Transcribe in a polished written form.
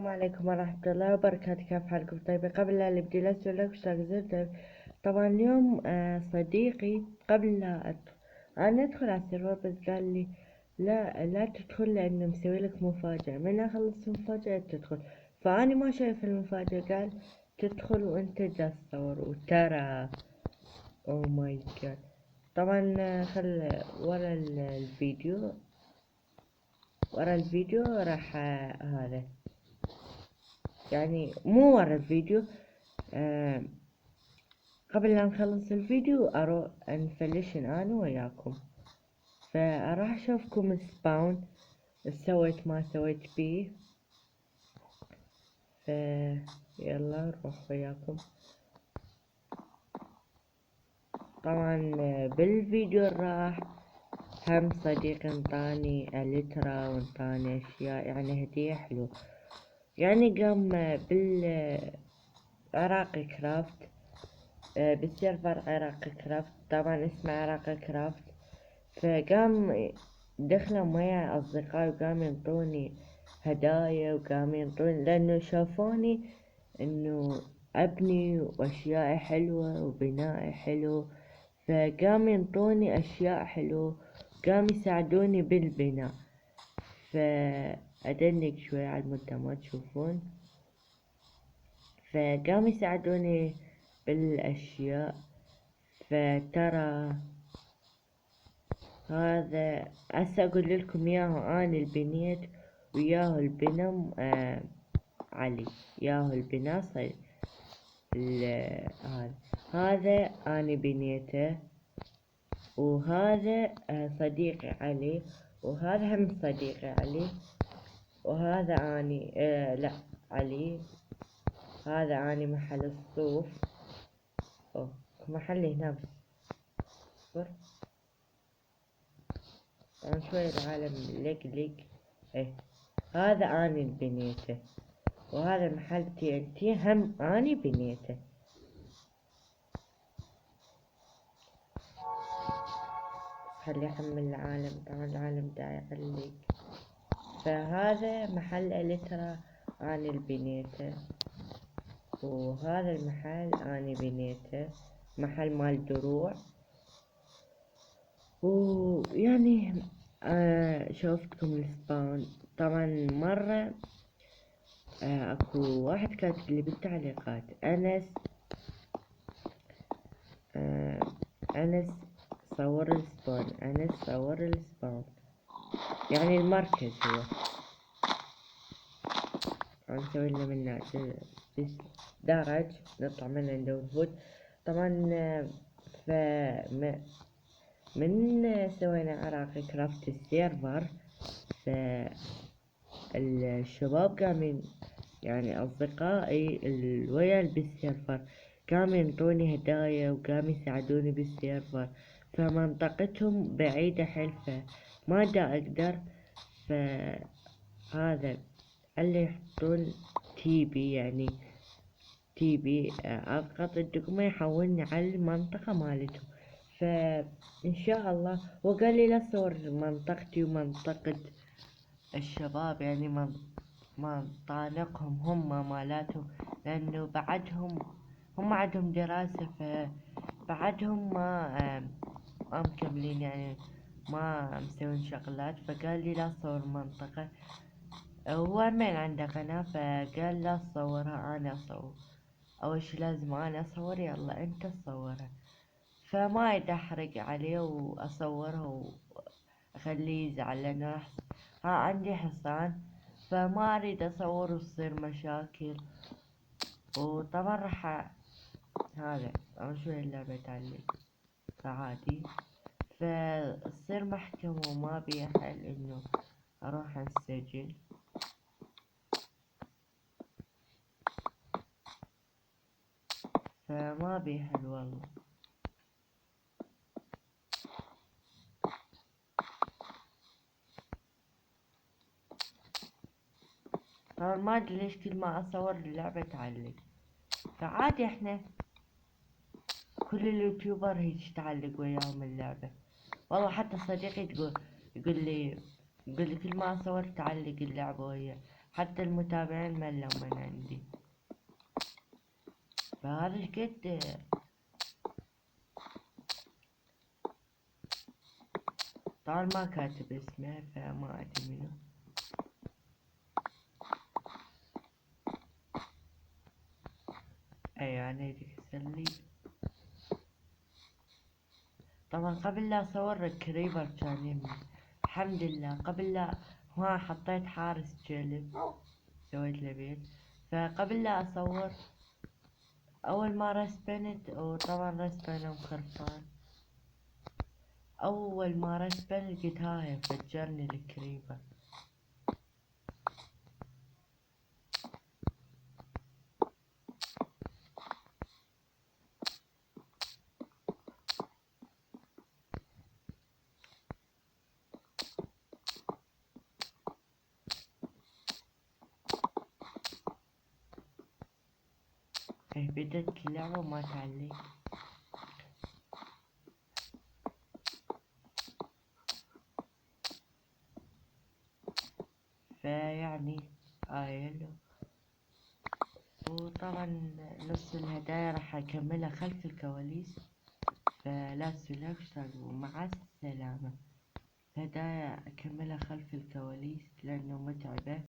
السلام عليكم ورحمة الله وبركاته. كيف حالكم؟ طيب قبل لا نبدي لا تنسوا لايك واشتراك زر. طبعا اليوم صديقي قبل لا أنا أدخل على السيرفر بس قال لي لا تدخل لأنه مسوي لك مفاجأة، من أخلص المفاجأة تدخل. فأنا ما شايف المفاجأة، قال تدخل وأنت جالس تصور وترى أو ماي جاد. طبعا خل ورا الفيديو راح هذا يعني مو ورا الفيديو. آه قبل لا نخلص الفيديو اروح نفلشن انا وياكم، فراح اشوفكم سباون سويت ما سويت بيه. ف يلا نروح وياكم. طبعا بالفيديو راح هم صديق انطاني الترا وانطاني اشياء يعني هدية حلو، يعني قام بالعراقي كرافت، بالسيرفر عراقي كرافت، طبعا اسمه عراقي كرافت. فقام دخلوا معي أصدقائي وقام ينطوني هدايا وقام ينطوني لأنه شافوني إنه أبني وأشياء حلوة وبنائي حلو، فقام ينطوني أشياء حلوة، قام يساعدوني بالبناء. فأدنك شوي على المدة ما تشوفون، فقام يساعدوني بالأشياء. فترى هذا هسه اقول لكم اياه، انا البنيت وياه البنم علي، ياه البنا هذا انا بنيته، وهذا صديقي علي، وهذا هم صديقي علي، وهذا اني لا علي، هذا اني محل الصوف. محل هنا بس طبعا شوي العالم لق ايه. هذا اني بنيته، وهذا محل TNT هم اني بنيته. خلي احمل العالم، طبعا العالم دا يعلق. فهذا محل الترا اني بنيته، وهذا المحل اني بنيته، محل مال دروع. ويعني شوفتكم السباون. طبعا مرة اكو واحد كاتب لي بالتعليقات انس صور السباون، انس صور السباون، يعني المركز هو. نسوي لنا منه درج نطلع منه ندور فوت. طبعا ف من سوينا عراقي كرافت السيرفر، الشباب قامين يعني أصدقائي الويا بالسيرفر قاموا ينطوني هدايا وقاموا يساعدوني بالسيرفر. فمنطقتهم بعيدة حيل فما دا أقدر، فهذا اللي يحطون تيبي يعني تيبي أضغط الدقمة يحولني على المنطقة مالتهم. فإن شاء الله وقال لي لا صور منطقتي ومنطقة الشباب، يعني منطانقهم هم مالاتهم، لأنه بعدهم هم عندهم دراسة، فبعدهم ما مكملين يعني ما مسوين شغلات. فقال لي لا صور منطقة، هو من عنده قناة فقال لا تصورها أنا أصور. أول شي لازم أنا أصور، يلا أنت تصورها. فما يدحرق عليه وأصورها وأخليه يزعل، لأنه راح عندي حصان فما أريد أصور وتصير مشاكل. وطبعا راح هذا أول شوي اللعبة تعلق فعادي، فتصير محكمة وما بيها حل إنه أروح السجن. فما بيها حل والله. طبعا ما ادري ليش كل ما اصور اللعبة تعلق، فعادي احنا كل اليوتيوبر هيك تعلق وياهم اللعبة. والله حتى صديقي يقول لي كل ما اصور تعلق اللعبة وياه. حتى المتابعين ملوا من عندي. فهذا القد طبعا ما كاتب اسمه فما ادري منو. ايوه انا يديك تسلي. طبعا قبل لا اصور كريبر كان يمي. الحمد لله قبل لا ما حطيت حارس جلب، سويت له بيت. فقبل لا اصور اول ما رسبنت، وطبعا رسبنه وخرفان، اول ما رسبن لقيت هاي فجرني الكريبر. بدت اللعبة وما تعلق. فيعني يلو. وطبعا نص الهدايا راح اكملها خلف الكواليس، فلا تنسوا الاشتراك ومع السلامة. الهدايا اكملها خلف الكواليس لانه متعبة.